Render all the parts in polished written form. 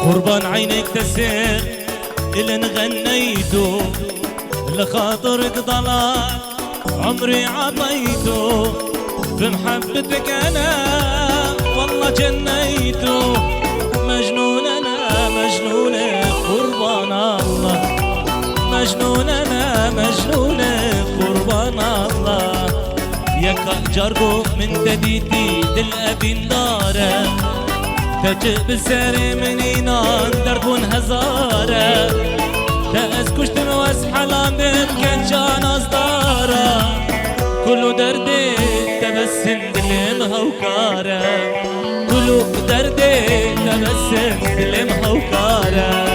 قربان عينك تسير اللي نغنيته لخاطرك ضلال عمري عطيته في محبتك انا والله جنيته مجنون انا مجنون قربان الله مجنون انا مجنون قربان الله ياك جاربو من تديتي دل داره تجيب الساري من ينام دربون هزاره تأس كشتن واسحلان كان جان اصداره كله دردي تبسم دلم هوكاره كله دردي تبسم دلم هوكاره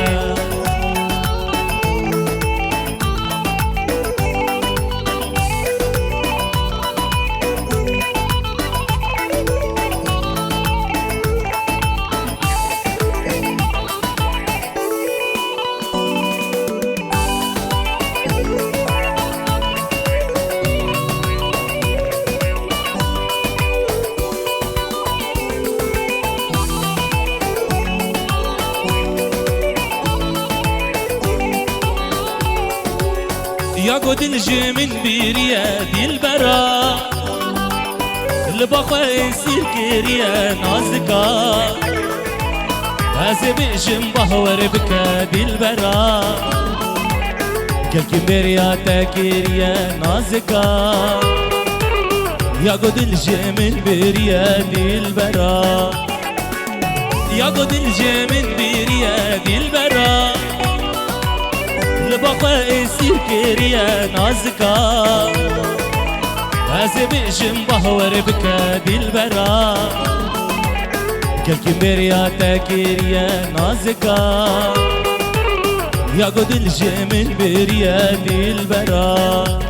يا قد الجي من بريادي البرا البقى يصير كيريا نازكا هاسب جنبه بكادي البرا كل بريا تكيريا نازكا يا قد الجي من بريادي البرا يا قد الجي من بريادي البرا لبقى يصير كيريا نازكا هاسب جنبه بكادي البرا كل كبريا تكيريا نازكا يا قد الجمل بريادي البرا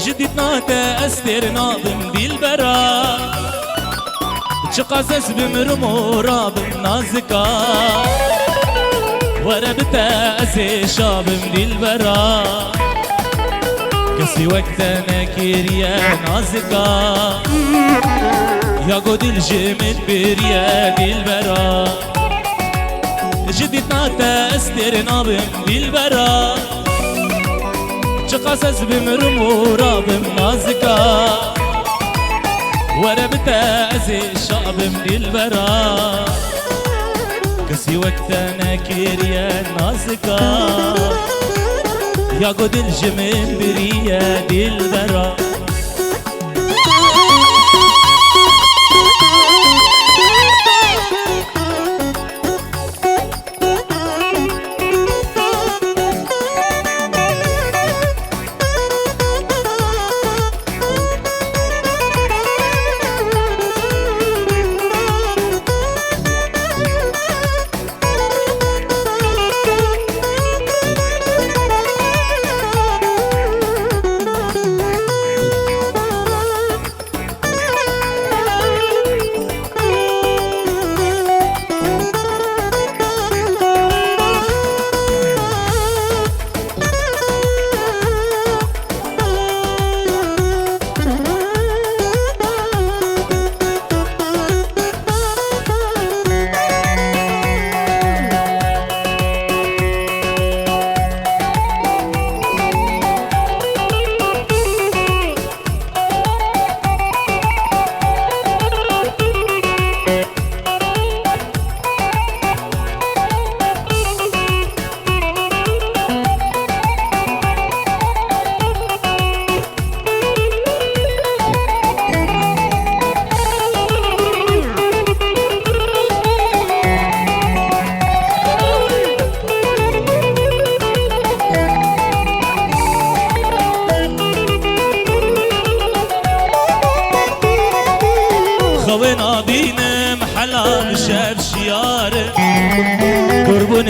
جدتنا تأستر ناظم دي البرا تشقاسس بمرمو رابم نازكا وربتا أسي شابم دي البرا كسي وقتنا كيريا نازكا يا قد الجمل بريا دي البرا جدتنا تأستر ناظم دي البرا قصص بمرمو رابم نازكا وربتا أزي الشعب من البرا كسي وقتنا كيريا نازكا يا قد الجمل بريا دي البرا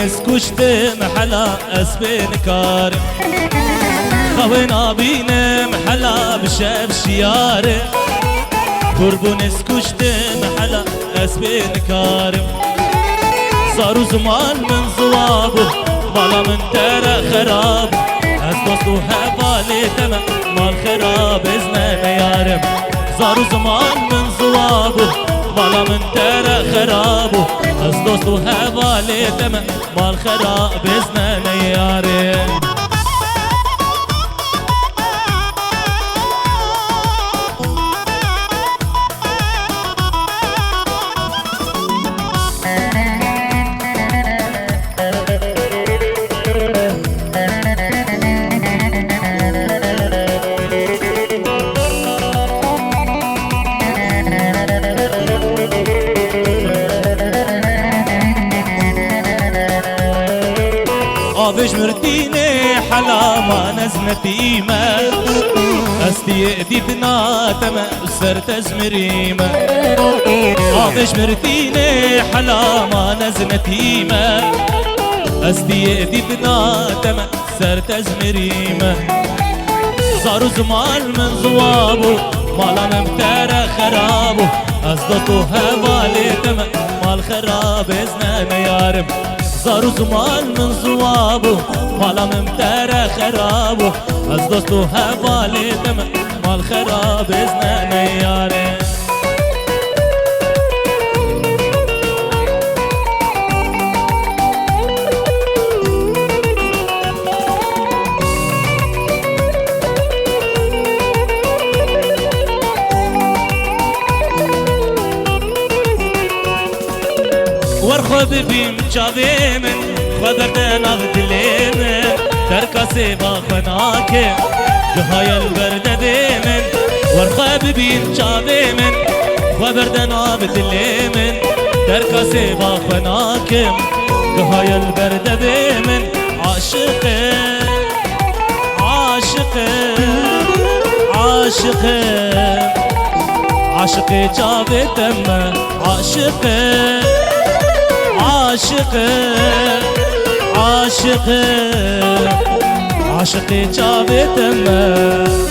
نسكشت محلا اسبين كارم خوينا بينا محلا بشاب شيارم قربو نسكشت محلا اسبين كارم صاروا زمان من زوابه بالا من ترى خراب از دوستو هبالي تمام مال خراب ازنا يارم صاروا زمان من زوابه بالا من ترى خرابه از دوستو هبالي تمام مال خراب ازنا يارم آبش مرتيني حلا ما نزنتي ما استي ديدنا تما سر تزمريما آبش مرتيني حلا ما نزنتي ما استي ديدنا تما سر تزمريما صاروا زمان من زوابه مالا ممتارة خرابه أصدقوا هبالي تما مال خراب ازنا يارم صاروا زمان من زوابه مالا ممتارة خرابه از دوستو هبالي تم مال خراب ازنا يارم ورخو ببیم چاوی من خبردن اغدلی من ترکاسی باخنا که جهای البرده من ورخو ببیم چاوی من خبردن اغدلی من ترکاسی باخنا که جهای البرده من عاشقه عاشقه عاشقه عاشقه چاوی تم عاشقه عاشقه عاشقه عاشقه چاوی تمه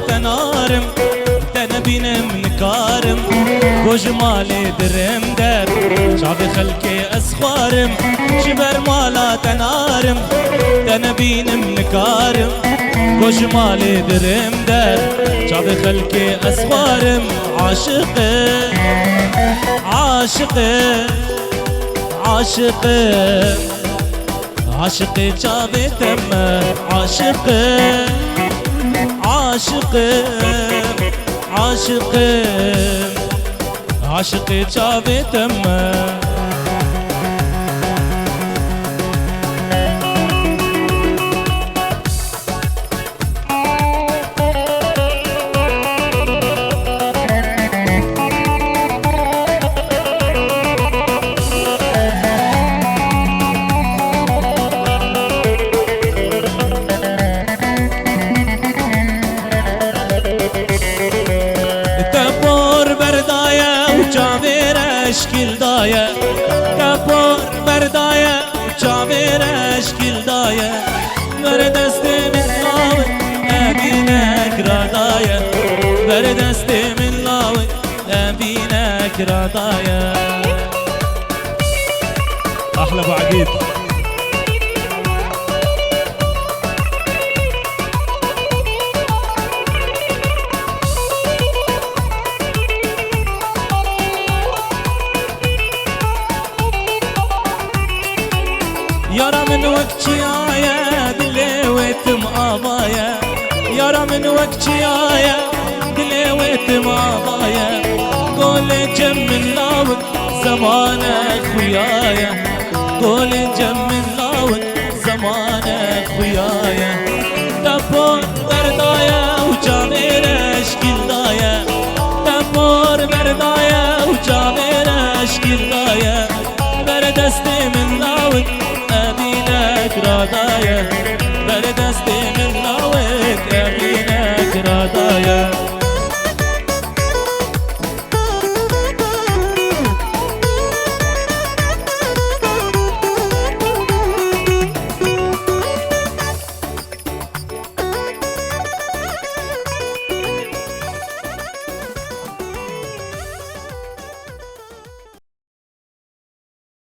تنارم تنبينم نكارم وجمالي درم در شعب خلقي اسخارم شبر مالا تنارم تنبينم نكارم وجمالي درم در شعب خلقي اسخارم عاشقه عاشقه عاشقه عاشقه شعب تم عاشقه عاشقه عاشقه عاشقه چاوی تمه اشکیل دایه کپور بردایه چاویر اشکیل دایه ور دست من لاوی ابینک را دایه ور دست من لاوی ابینک را دایه احلى ابو عقيد يارا من وقتي يا دلي ويتم آبايا يارا من وقتي يا دلي ويتم آبايا قولي الجم من لاون زمانك ويايا قول الجم من لاون زمانك ويايا دبور بردايا وجامير اشكال دايا دبور بردايا وجامير اشكال دايا بردستي من لاون ابينك رادايا بردستي من لاون ابينك رادايا